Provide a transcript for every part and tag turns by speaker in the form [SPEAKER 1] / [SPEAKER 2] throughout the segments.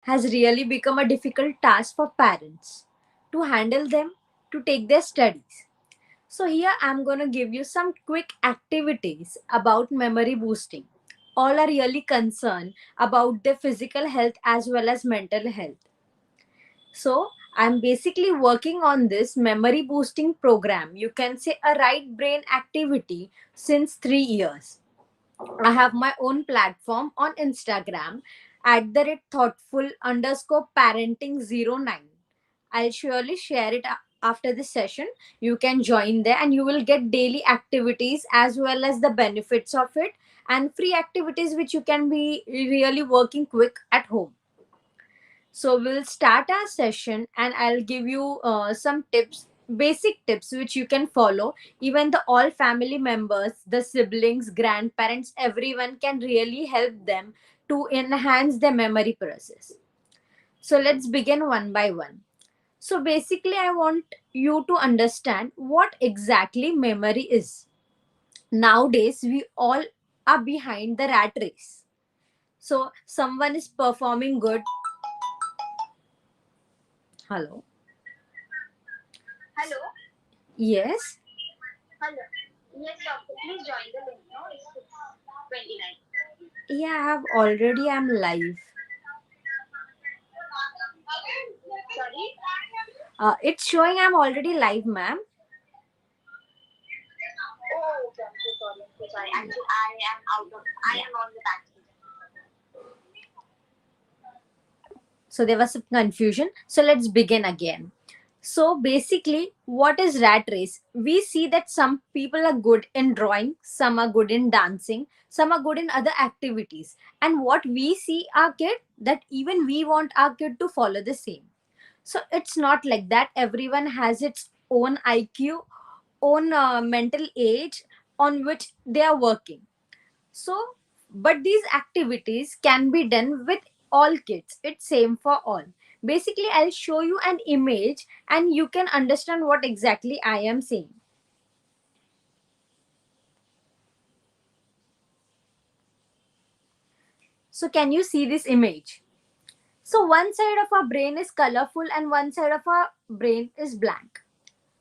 [SPEAKER 1] has really become a difficult task for parents to handle them to take their studies. So, here I'm going to give you some quick activities about memory boosting. All are really concerned about their physical health as well as mental health. So, I'm basically working on this memory boosting program. You can say a right brain activity since 3 years. I have my own platform on Instagram at the rate thoughtful underscore parenting 09. I'll surely share it after this session. You can join there and you will get daily activities as well as the benefits of it and free activities which you can be really working quick at home. So we'll start our session and I'll give you some tips, basic tips which you can follow. Even the all family members, the siblings, grandparents, everyone can really help them to enhance their memory process. So let's begin one by one. So basically, I want you to understand what exactly memory is. Nowadays, we all are behind the rat race. So someone is performing good. Hello.
[SPEAKER 2] Hello.
[SPEAKER 1] Yes.
[SPEAKER 2] Hello. Yes, doctor. Please join the link. No, it's 6:29.
[SPEAKER 1] Yeah, I have already. I'm live.
[SPEAKER 2] Sorry.
[SPEAKER 1] It's showing I'm already live, ma'am.
[SPEAKER 2] Oh, okay. I'm so sorry. I'm so sorry. Actually, I am on the back.
[SPEAKER 1] So there was some confusion. So let's begin again. So basically, what is rat race? We see that some people are good in drawing, some are good in dancing, some are good in other activities. And what we see our kid, that even we want our kid to follow the same. So it's not like that. Everyone has its own IQ, own mental age on which they are working. So, but these activities can be done with all kids. It's same for all. Basically, I'll show you an image and you can understand what exactly I am saying. So, can you see this image? So, one side of our brain is colorful and one side of our brain is blank.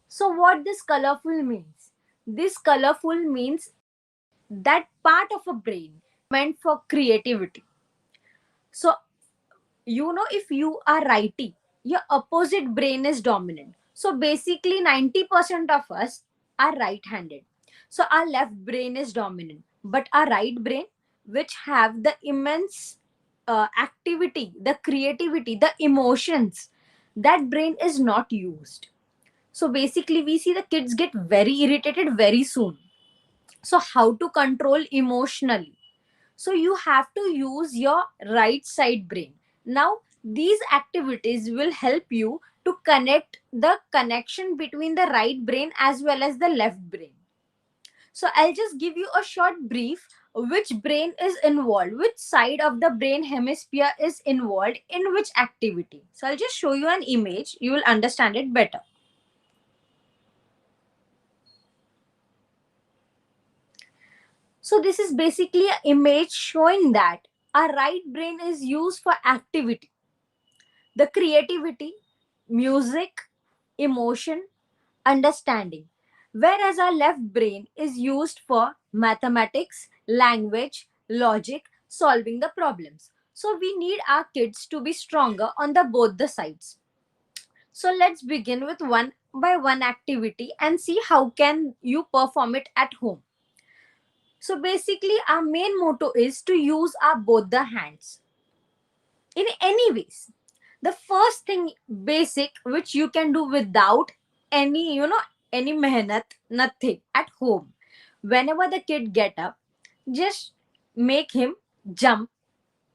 [SPEAKER 1] So, what this colorful means? This colorful means that part of a brain meant for creativity. So, if you are righty, your opposite brain is dominant. So basically 90% of us are right handed, so our left brain is dominant, but our right brain, which have the immense activity, the creativity, the emotions, that brain is not used. So basically we see the kids get very irritated very soon. So how to control emotionally? So you have to use your right side brain. Now, these activities will help you to connect the connection between the right brain as well as the left brain. So I'll just give you a short brief which brain is involved, which side of the brain hemisphere is involved in which activity. So I'll just show you an image, you will understand it better. So this is basically an image showing that our right brain is used for activity, the creativity, music, emotion, understanding. Whereas our left brain is used for mathematics, language, logic, solving the problems. So we need our kids to be stronger on the both the sides. So let's begin with one by one activity and see how can you perform it at home. So basically our main motto is to use our both the hands in any ways. The first thing basic which you can do without any mehnat, nothing at home. Whenever the kid get up, just make him jump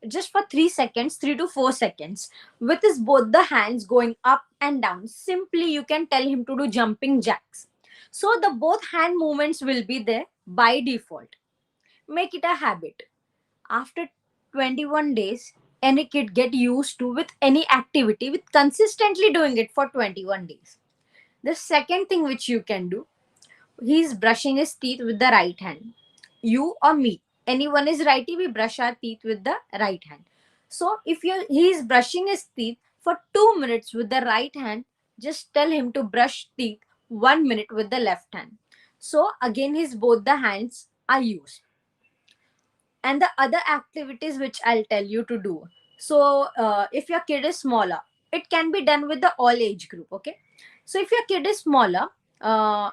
[SPEAKER 1] just for 3 seconds, 3 to 4 seconds, with his both the hands going up and down. Simply you can tell him to do jumping jacks. So the both hand movements will be there by default. Make it a habit. After 21 days, any kid get used to with any activity with consistently doing it for 21 days. The second thing which you can do, he's brushing his teeth with the right hand. You or me, anyone is righty, we brush our teeth with the right hand. So if he is brushing his teeth for 2 minutes with the right hand, just tell him to brush teeth 1 minute with the left hand. So again his both the hands are used. And the other activities which I'll tell you to do. So if your kid is smaller, it can be done with the all age group. Okay, so if your kid is smaller, uh,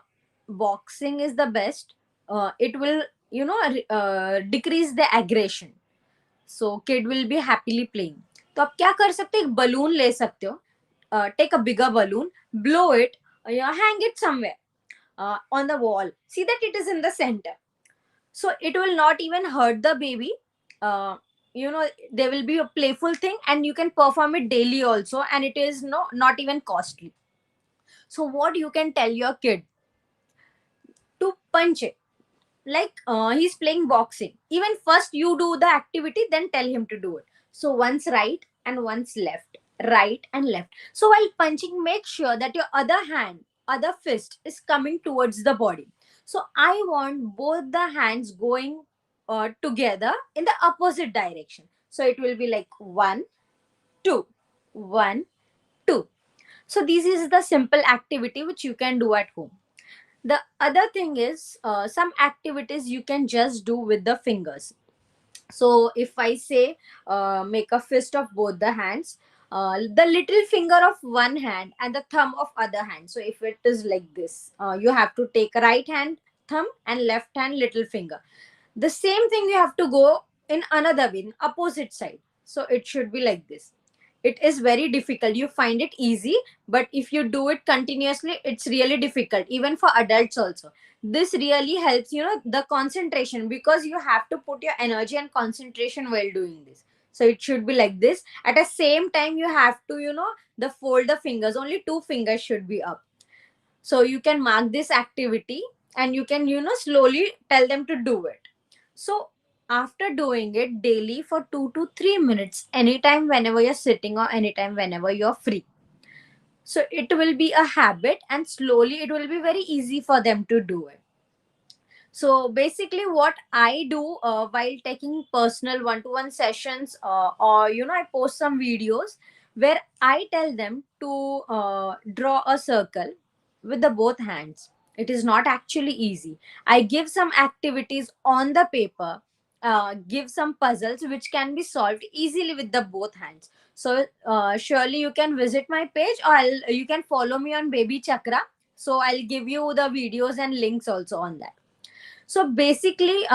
[SPEAKER 1] boxing is the best. It will, decrease the aggression, so kid will be happily playing. तो आप क्या कर सकते हो, एक balloon ले सकते हो, take a bigger balloon, blow it, hang it somewhere on the wall, see that it is in the center, so it will not even hurt the baby. uh, there will be a playful thing, and you can perform it daily also, and it is not even costly. So what you can tell your kid, to punch it, like he's playing boxing. Even first you do the activity, then tell him to do it. So once right and once left, right and left. So while punching, make sure that your other fist is coming towards the body. So I want both the hands going together in the opposite direction. So it will be like one, two, one, two. So this is the simple activity which you can do at home. The other thing is, some activities you can just do with the fingers. So if I say, make a fist of both the hands, the little finger of one hand and the thumb of other hand. So if it is like this, you have to take right hand thumb and left hand little finger. The same thing you have to go in another way, in opposite side. So it should be like this. It is very difficult, you find it easy, but if you do it continuously, it's really difficult, even for adults also. This really helps, the concentration, because you have to put your energy and concentration while doing this. So it should be like this. At the same time, you have to, the fold the fingers, only two fingers should be up. So you can mark this activity, and you can, slowly tell them to do it. So after doing it daily for 2 to 3 minutes, anytime whenever you're sitting or anytime whenever you're free, so it will be a habit, and slowly it will be very easy for them to do it. So basically what I do, while taking personal one-to-one sessions, or I post some videos where I tell them to draw a circle with the both hands. It is not actually easy. I give some activities on the paper, give some puzzles which can be solved easily with the both hands. So surely you can visit my page, or you can follow me on Baby Chakra. So I'll give you the videos and links also on that. So basically,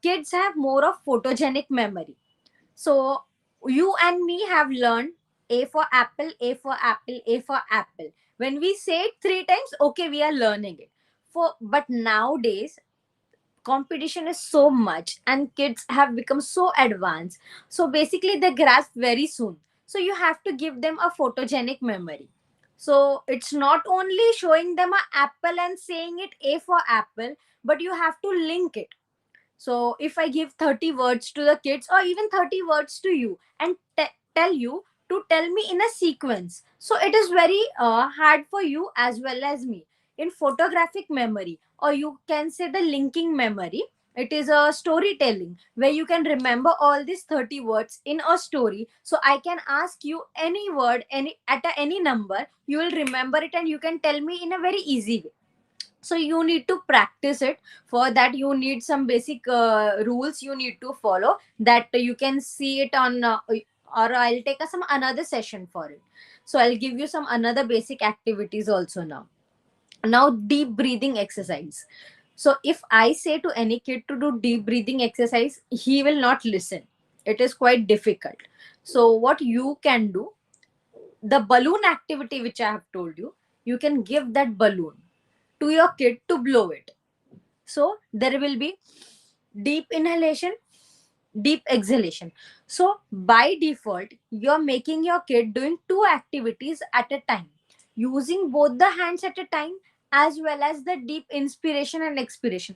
[SPEAKER 1] kids have more of photogenic memory. So you and me have learned A for apple, A for apple, A for apple. When we say it 3 times, okay, we are learning it. But nowadays, competition is so much, and kids have become so advanced. So basically, they grasp very soon. So you have to give them a photogenic memory. So it's not only showing them a apple and saying it A for apple, but you have to link it. So if I give 30 words to the kids, or even 30 words to you, and tell you to tell me in a sequence, so it is very hard for you as well as me. In photographic memory, or you can say the linking memory, it is a storytelling where you can remember all these 30 words in a story. So I can ask you any word, any number, you will remember it, and you can tell me in a very easy way. So you need to practice it. For that you need some basic rules you need to follow, that you can see it on, or I'll take some another session for it. So I'll give you some another basic activities also. Now deep breathing exercise. So if I say to any kid to do deep breathing exercise, he will not listen. It is quite difficult. So what you can do, the balloon activity which I have told you, you can give that balloon to your kid to blow it. So there will be deep inhalation, deep exhalation. So by default, you're making your kid doing two activities at a time, using both the hands at a time, as well as the deep inspiration and expiration.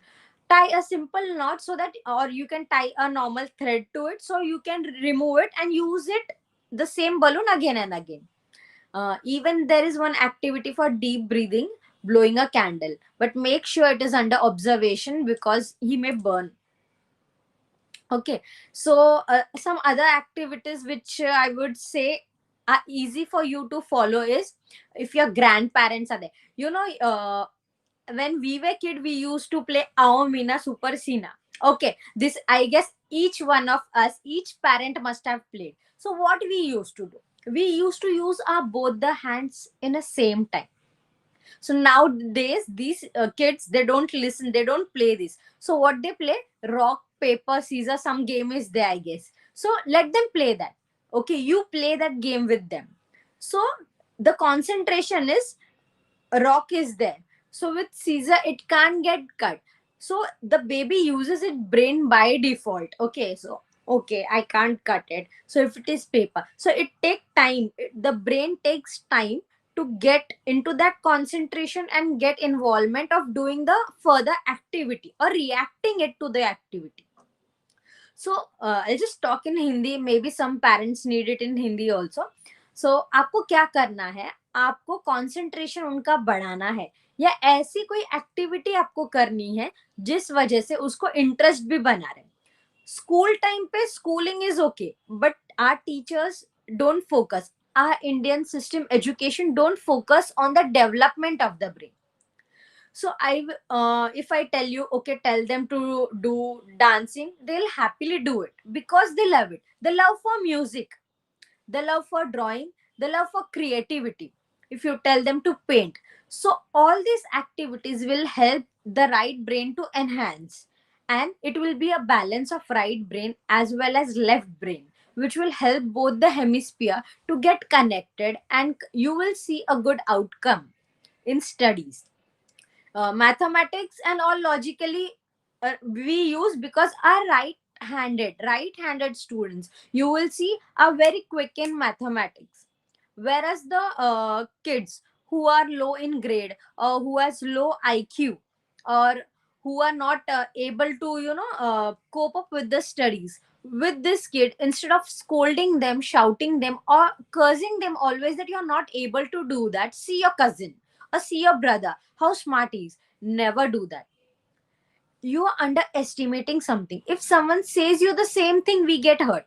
[SPEAKER 1] Tie a simple knot, so that, or you can tie a normal thread to it, so you can remove it and use it, the same balloon again and again. Even there is one activity for deep breathing, blowing a candle, but make sure it is under observation, because he may burn. Okay, so some other activities which I would say are easy for you to follow is, if your grandparents are there, when we were kid, we used to play Ao Mina Super Sina. Okay, this I guess each one of us, each parent must have played. So what we used to do? We used to use our both the hands in the same time. So nowadays, these kids, they don't listen, they don't play this. So what they play? Rock, paper, scissors. Some game is there, I guess. So let them play that. Okay, you play that game with them. So the concentration is, rock is there, so with scissor it can't get cut, so the baby uses its brain by default. Okay, so okay, I can't cut it, so if it is paper, so it take time, the brain takes time to get into that concentration and get involvement of doing the further activity or reacting it to the activity. So I'll just talk in Hindi. Maybe some parents need it in Hindi also. So आपको क्या करना है? आपको concentration उनका बढ़ाना है, या ऐसी कोई एक्टिविटी आपको करनी है जिस वजह से उसको इंटरेस्ट भी बना रहे. स्कूल टाइम पे schooling is okay, but our teachers don't focus, our Indian system education don't focus on the development of the brain. So if I tell you, okay, tell them to do dancing, they'll happily do it because they love it. The love for music, the love for drawing, the love for creativity. If you tell them to paint, so all these activities will help the right brain to enhance, and it will be a balance of right brain as well as left brain, which will help both the hemisphere to get connected, and you will see a good outcome in studies. Mathematics and all logically we use because our right handed students, you will see, are very quick in mathematics, whereas the kids who are low in grade or who has low IQ, or who are not able to cope up with the studies, with this kid, instead of scolding them, shouting them, or cursing them always that you're not able to do that, see your cousin or see your brother how smart he is. Never do that. You are underestimating something. If someone says you the same thing, we get hurt.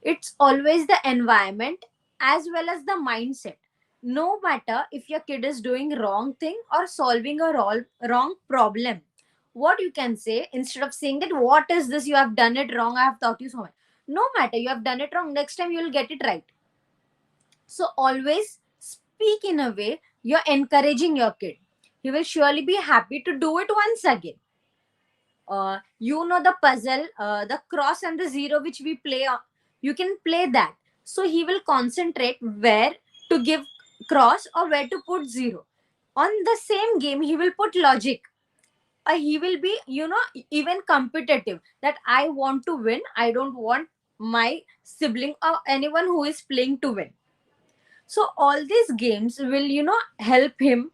[SPEAKER 1] It's always the environment as well as the mindset. No matter if your kid is doing wrong thing or solving a wrong problem, what you can say, instead of saying that what is this, you have done it wrong, I have taught you so much. No matter, you have done it wrong, next time you will get it right. So always speak in a way you're encouraging your kid. He will surely be happy to do it once again. The puzzle, the cross and the zero which we play on, you can play that. So he will concentrate where to give cross or where to put zero. On the same game, he will put logic. He will be, even competitive, that I want to win. I don't want my sibling or anyone who is playing to win. So all these games will, help him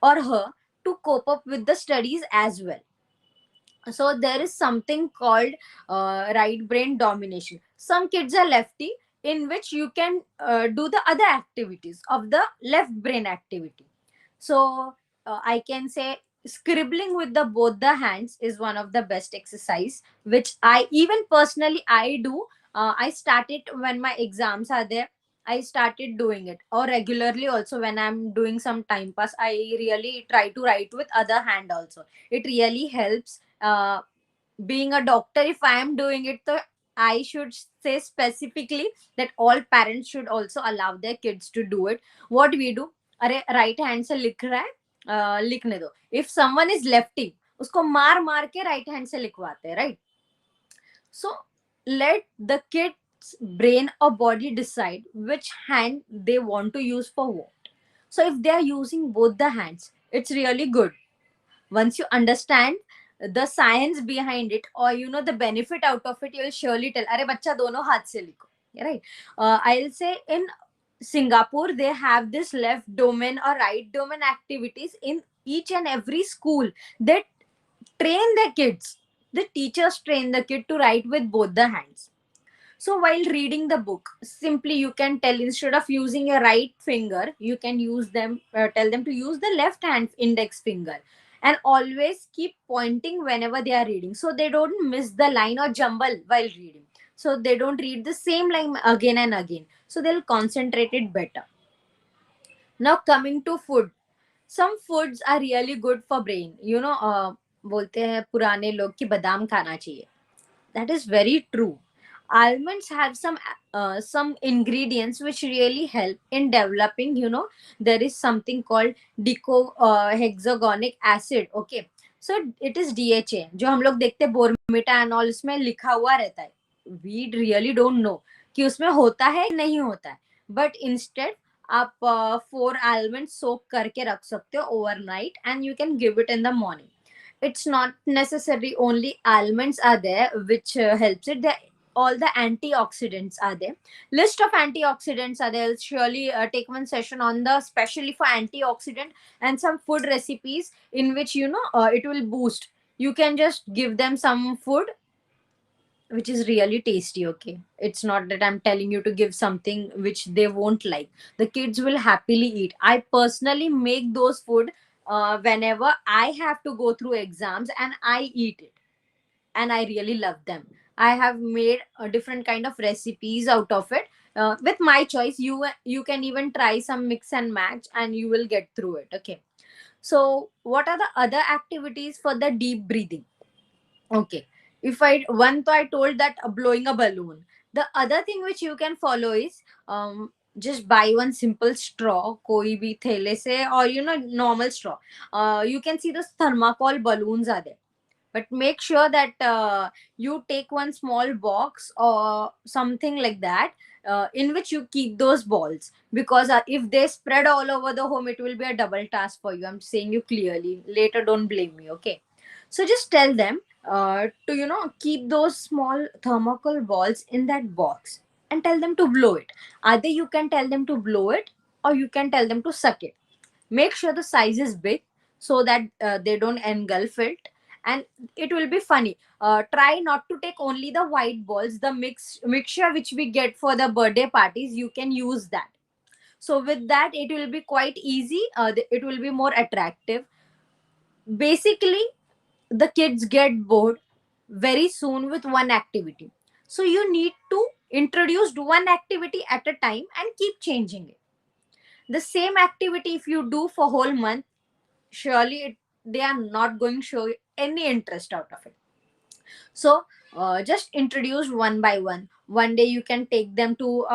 [SPEAKER 1] or her to cope up with the studies as well. So there is something called right brain domination. Some kids are lefty, in which you can do the other activities of the left brain activity. So I can say scribbling with the both the hands is one of the best exercise, which I even personally I do. I started when my exams are there, I started doing it, or regularly also when I'm doing some time pass, I really try to write with other hand also. It really helps. Being a doctor, if I am doing it, so I should say specifically that all parents should also allow their kids to do it. What we do, अरे right hand से लिख रहा है, लिखने दो. If someone is lefty, उसको मार मार के राइट हैंड से लिखवाते हैं, right? So let the kids brain or body decide which hand they want to use for what. So if they are using both the hands, it's really good. Once you understand the science behind it, or the benefit out of it, you'll surely tell, अरे बच्चा दोनों हाथ से लिखो, right? I'll say in Singapore they have this left domain or right domain activities in each and every school. They train the kids, the teachers train the kid to write with both the hands. So while reading the book, simply you can tell, instead of using your right finger, you can use them, tell them to use the left hand index finger. and always keep pointing whenever they are reading, so they don't miss the line or jumble while reading, so they don't read the same line again and again, so they'll concentrate it better. Now coming to food, some foods are really good for brain, बोलते हैं पुराने लोग कि बादाम खाना चाहिए. That is very true. Almonds have some ingredients which really help in developing. There is something called hexagonic acid. Okay, so it is DHA. जो हम लोग देखते हैं बोर्मिटा एंड ऑल, उसमें लिखा हुआ रहता है. We really don't know कि उसमें होता है नहीं होता है. But instead आप 4 almonds soak करके रख सकते हो overnight and you can give it in the morning. It's not necessarily only almonds are there which helps it. All the antioxidants are there. List of antioxidants are there. I'll surely take one session on the specially for antioxidant and some food recipes in which it will boost. You can just give them some food which is really tasty. Okay, it's not that I'm telling you to give something which they won't like. The kids will happily eat. I personally make those food whenever I have to go through exams, and I eat it, and I really love them. I have made a different kind of recipes out of it, with my choice. You can even try some mix and match and you will get through it. Okay, so what are the other activities for the deep breathing? Okay. If I one, so I told that blowing a balloon. The other thing which you can follow is just buy one simple straw, koi bhi thele se, or normal straw. You can see those thermocol balloons are there, but make sure that you take one small box or something like that, in which you keep those balls, because if they spread all over the home, it will be a double task for you. I'm saying you clearly, later don't blame me. Okay, so just tell them to keep those small thermocol balls in that box and tell them to blow it. Either you can tell them to blow it or you can tell them to suck it. Make sure the size is big so that they don't engulf it, and it will be funny. Try not to take only the white balls. The mixture which we get for the birthday parties, you can use that. So with that, it will be quite easy. It will be more attractive. Basically, the kids get bored very soon with one activity, so you need to introduce one activity at a time and keep changing it. The same activity if you do for whole month, surely they are not going to show any interest out of it. So just introduce one by one. One day you can take them to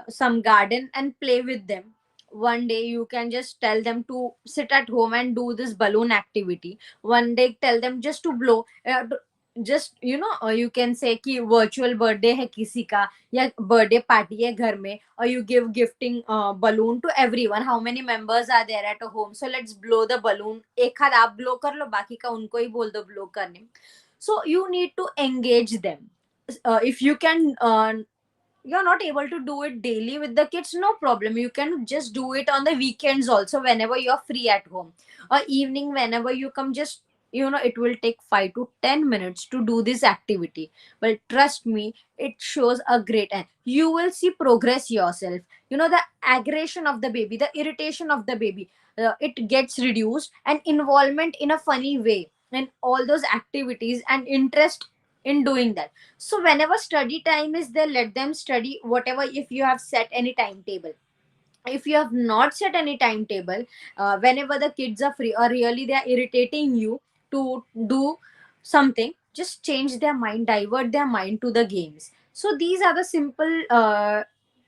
[SPEAKER 1] some garden and play with them. One day you can just tell them to sit at home and do this balloon activity. One day tell them just to blow, just you can say कि virtual birthday है किसी का या birthday party है घर में, or you give gifting balloon to everyone. How many members are there at a home? So let's blow the balloon. एक हाथ आप blow कर लो, बाकी का उनको ही बोल दो blow करने. So you need to engage them. If you can you're not able to do it daily with the kids, no problem, you can just do it on the weekends also, whenever you're free at home, or evening whenever you come. Just it will take 5 to 10 minutes to do this activity, but trust me, it shows a great, and you will see progress yourself. The aggression of the baby, the irritation of the baby, it gets reduced, and involvement in a funny way in all those activities, and interest in doing that. So whenever study time is there, let them study whatever. If you have set any timetable, if you have not set any timetable, whenever the kids are free or really they are irritating you to do something, just change their mind, divert their mind to the games. So these are the simple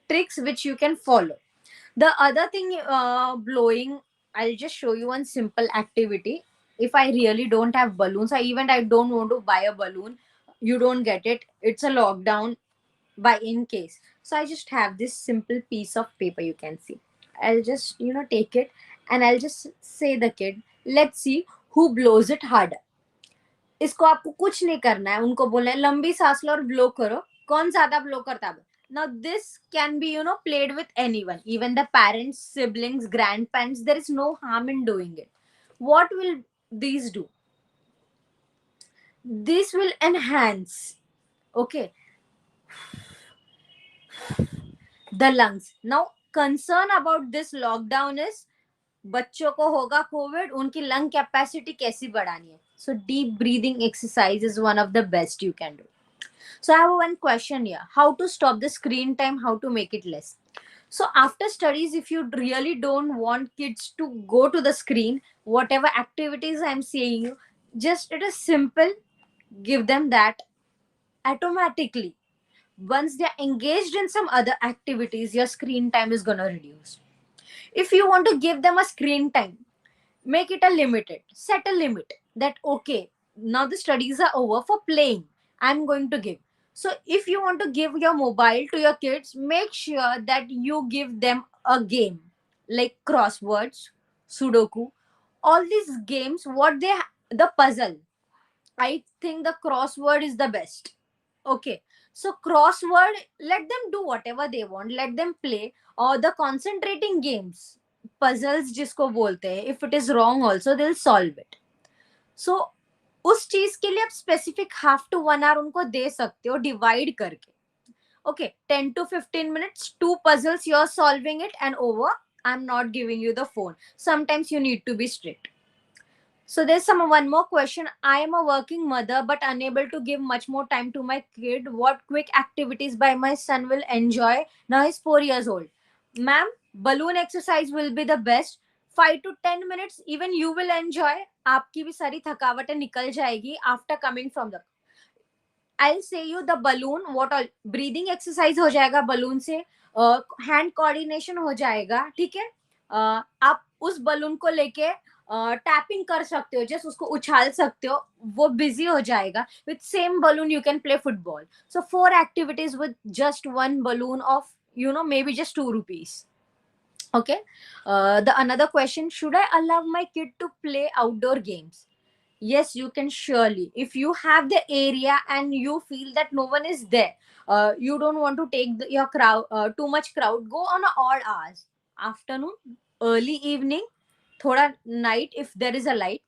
[SPEAKER 1] tricks which you can follow. The other thing, blowing, I'll just show you one simple activity. If I really don't have balloons, or even I don't want to buy a balloon, you don't get it. It's a lockdown by in case. So I just have this simple piece of paper, you can see. I'll just, take it and I'll just say the kid, let's see who blows it harder. इसको आपको कुछ नहीं करना है, उनको बोलना है लंबी सांस लो और ब्लो करो, कौन ज्यादा ब्लो करता है. Now this can be played with anyone, even the parents, siblings, grandparents. There is no harm in doing it. What will these do? This will enhance, okay, the lungs. Now concern about this lockdown is बच्चों को होगा Covid, उनकी lung capacity कैसी बढ़ानी है. So deep breathing exercise is one of the best you can do. So I have one question here. How to stop the screen time, how to make it less? So after studies, if you really don't want kids to go to the screen, whatever activities I'm saying you, just it is simple, give them that automatically. Once they're engaged in some other activities, your screen time is gonna reduce. If you want to give them a screen time, make it a limited, set a limit that okay, now the studies are over, for playing I'm going to give. So if you want to give your mobile to your kids, make sure that you give them a game like crosswords, sudoku, all these games. What they the puzzle, I think the crossword is the best. Okay, so crossword, let them do whatever they want, let them play. Or the concentrating games, puzzles जिसको बोलते हैं, if it is wrong also they'll solve it. So उस चीज के लिए आप specific half to 1 our उनको दे सकते हो डिवाइड करके. Okay, 10 to 15 minutes, two puzzles, you're solving it and over. I'm not giving you the phone. Sometimes you need to be strict. So there's some one more question. I am a working mother but unable to give much more time to my kid. What quick activities by my son will enjoy? Now he's 4 years old. Ma'am, balloon exercise will be the best. 5 to 10 minutes, even you will enjoy. आपकी भी सारी थकावटें निकल जाएगी after coming from the. I'll say you the balloon. What all breathing exercise हो जाएगा balloon से. Hand coordination हो जाएगा. ठीक है. आप उस बलून को लेके टैपिंग कर सकते हो, जस्ट उसको उछाल सकते हो, वो बिजी हो जाएगा. With same balloon you can play football. So 4 activities with just one balloon of maybe just 2 rupees. Okay. The another question, should I allow my kid to play outdoor games? Yes, you can surely. If you have the area and you feel that no one is there, you don't want to take your crowd, too much crowd, go on a odd hours, afternoon, early evening, थोड़ा night, if there is a light,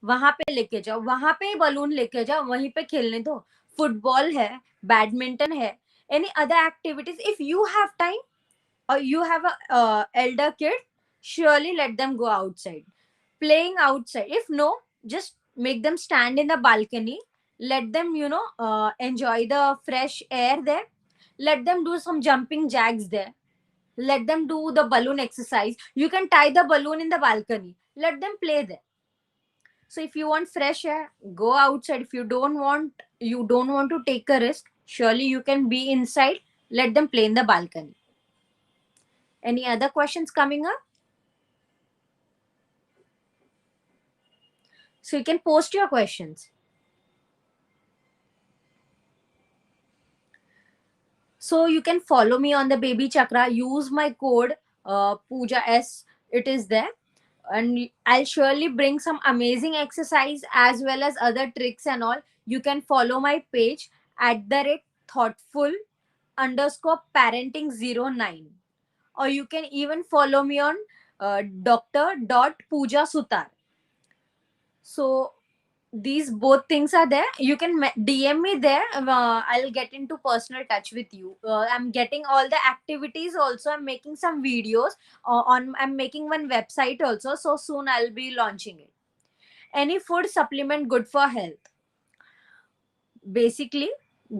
[SPEAKER 1] वहां पे लेके जाओ, वहां पे balloon लेके जाओ, वहीं पे खेलने दो. फुटबॉल है, बैडमिंटन है, any other activities. If you have time or you have a elder kid, surely let them go outside, playing outside. If no, just make them stand in the balcony, let them enjoy the fresh air there, let them do some jumping jacks there, let them do the balloon exercise. You can tie the balloon in the balcony, let them play there. So if you want fresh air, go outside. If you don't want to take a risk, surely you can be inside, let them play in the balcony. Any other questions coming up? So you can post your questions. So you can follow me on the baby chakra, use my code Pooja S, it is there. And I'll surely bring some amazing exercise as well as other tricks and all. You can follow my page at the rate thoughtful underscore parenting 09, or you can even follow me on Dr. Pooja Sutar. So these both things are there. You can DM me there. I'll get into personal touch with you. I'm getting all the activities also. I'm making some videos I'm making one website also, so soon I'll be launching it. Any food supplement good for health? Basically,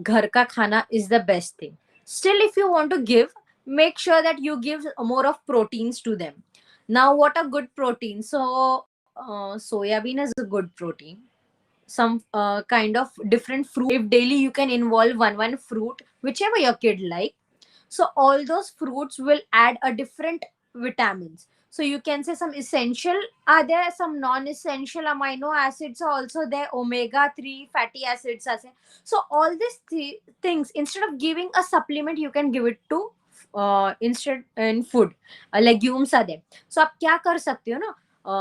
[SPEAKER 1] ghar ka khana is the best thing. Still, if you want to give, make sure that you give more of proteins to them. Now, what are good proteins? So soya bean is a good protein. Some kind of different fruit, if daily you can involve one fruit, whichever your kid like. So all those fruits will add a different vitamins. So you can say some essential are there, some non-essential amino acids are also there, omega 3 fatty acids are there. So all these things, instead of giving a supplement, you can give it to instead in food. Legumes are there. So आप क्या कर सकते हो ना,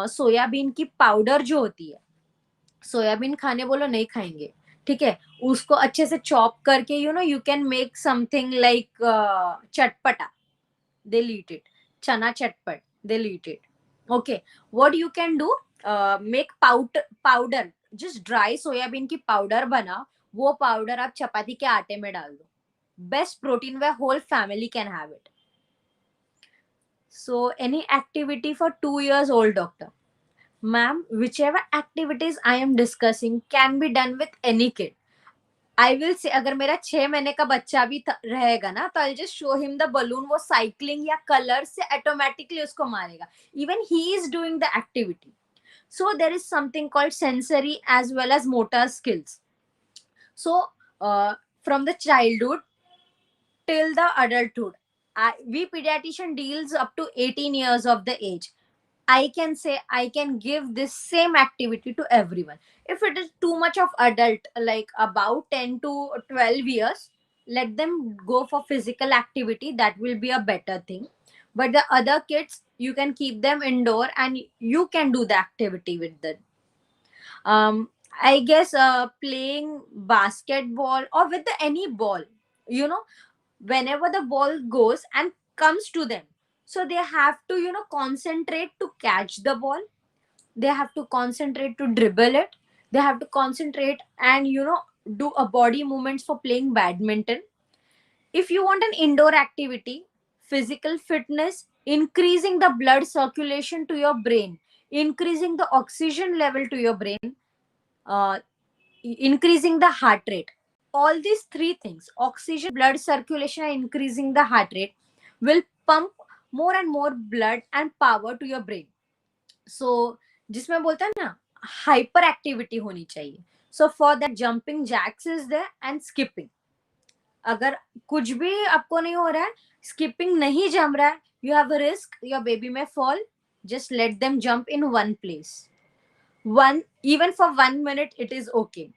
[SPEAKER 1] soybean की powder जो होती है, सोयाबीन खाने बोलो नहीं खाएंगे, ठीक है, उसको अच्छे से चॉप करके you can make something like चटपटा, दे ईट इट, चना चटपट, they eat it. Okay, what you can do, make powder, just dry soybean की पाउडर बना, वो पाउडर आप चपाती के आटे में डाल दो. Best protein whey whole family can have it. So any activity for 2 years old, doctor? Ma'am, whichever activities I am discussing can be done with any kid. I will say अगर मेरा 6 महीने का बच्चा भी रहेगा ना, तो I just show him the balloon, वो साइकिलिंग या कलर से ऑटोमेटिकली उसको मारेगा. Even he is doing the activity. So there is something called sensory as well as motor skills. So from the childhood till the adulthood, we pediatrician deals up to 18 years of the age. I can say I can give this same activity to everyone. If it is too much of adult, like about 10 to 12 years, let them go for physical activity. That will be a better thing. But the other kids, you can keep them indoor and you can do the activity with them. I guess playing basketball or with any ball, you know, whenever the ball goes and comes to them, so they have to, concentrate to catch the ball. They have to concentrate to dribble it. They have to concentrate and, do a body movements for playing badminton. If you want an indoor activity, physical fitness, increasing the blood circulation to your brain, increasing the oxygen level to your brain, uh, increasing the heart rate. All these three things, oxygen, blood circulation, and increasing the heart rate, will pump more and more blood and power to your brain. So जिसमें बोलता है ना, hyper activity होनी चाहिए. So for that jumping jacks is there and skipping. अगर कुछ भी आपको नहीं हो रहा है, स्किपिंग नहीं जम रहा है, you have a risk your baby may fall, just let them jump in one place. One, even for 1 minute it is okay.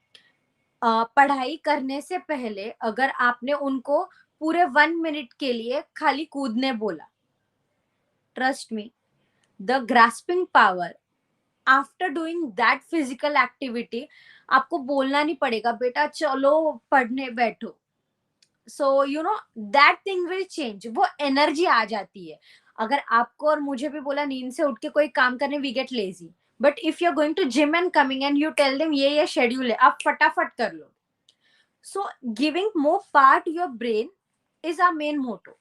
[SPEAKER 1] पढ़ाई करने से पहले अगर आपने उनको पूरे 1 minute के लिए खाली कूदने बोला, trust me, the grasping power after doing that physical activity, आपको बोलना नहीं पड़ेगा बेटा चलो पढ़ने बैठो. So that thing will change. वो एनर्जी आ जाती है. अगर आपको और मुझे भी बोला नींद से उठ के कोई काम करने, we get lazy. But if you are going to gym and coming and you tell them ये शेड्यूल है, आप फटाफट कर लो. So giving more power to your brain is our main motto.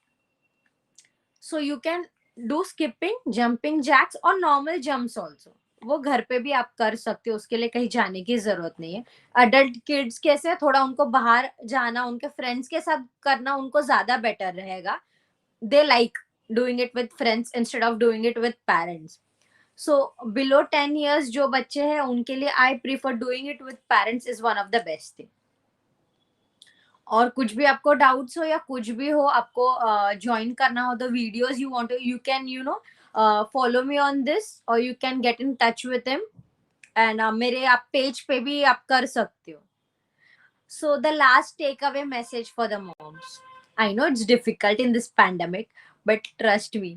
[SPEAKER 1] So you can do skipping, jumping jacks और normal jumps also. वो घर पे भी आप कर सकते हो, उसके लिए कहीं जाने की जरूरत नहीं है. अडल्ट किड्स कैसे थोड़ा उनको बाहर जाना, उनके फ्रेंड्स के साथ करना उनको ज्यादा बेटर रहेगा. They like doing it with friends instead of doing it with parents. So below 10 years जो बच्चे हैं उनके लिए I prefer doing it with parents is one of the best thing. और कुछ भी आपको डाउट्स हो या कुछ भी हो, आपको ज्वाइन करना हो, the videos you want, you can follow me on this और you can get in touch with him. And मेरे आप पेज पे भी आप कर सकते हो. So the last takeaway message for the moms. I know it's difficult in this pandemic, but trust me,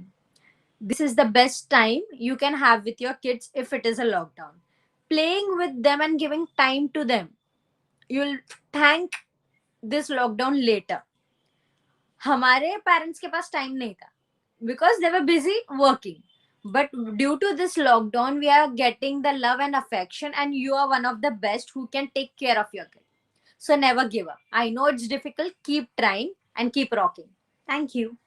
[SPEAKER 1] this is the best time you can have with your kids if it is a lockdown. Playing with them and giving time to them, you'll thank this lockdown later. हमारे parents के पास time नहीं था because they were busy working, but due to this lockdown we are getting the love and affection, and you are one of the best who can take care of your kid. So never give up. I know it's difficult, keep trying and keep rocking. Thank you.